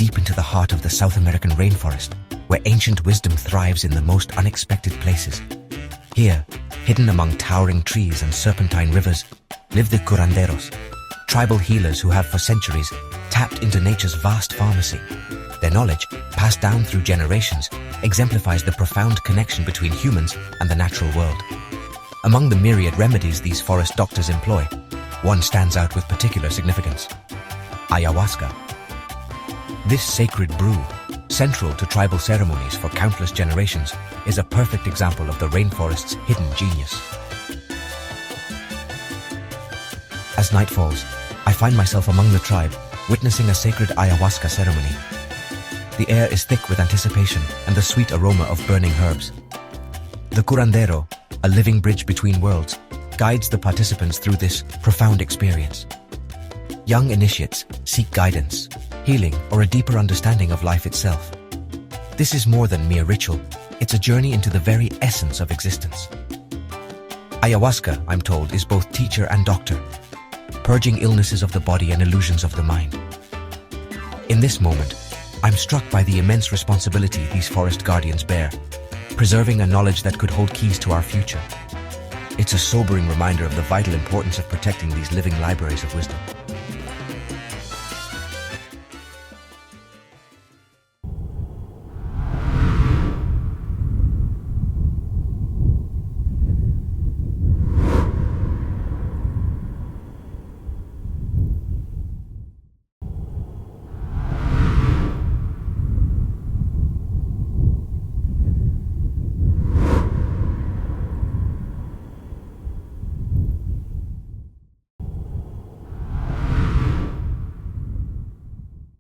deep into the heart of the South American rainforest, where ancient wisdom thrives in the most unexpected places. Here, hidden among towering trees and serpentine rivers, live the curanderos, tribal healers who have for centuries tapped into nature's vast pharmacy. Their knowledge, passed down through generations, exemplifies the profound connection between humans and the natural world. Among the myriad remedies these forest doctors employ, one stands out with particular significance: ayahuasca. This sacred brew, central to tribal ceremonies for countless generations, is a perfect example of the rainforest's hidden genius. As night falls, I find myself among the tribe, witnessing a sacred ayahuasca ceremony. The air is thick with anticipation and the sweet aroma of burning herbs. The curandero, a living bridge between worlds, guides the participants through this profound experience. Young initiates seek guidance, healing, or a deeper understanding of life itself. This is more than mere ritual, it's a journey into the very essence of existence. Ayahuasca, I'm told, is both teacher and doctor, purging illnesses of the body and illusions of the mind. In this moment, I'm struck by the immense responsibility these forest guardians bear, preserving a knowledge that could hold keys to our future. It's a sobering reminder of the vital importance of protecting these living libraries of wisdom.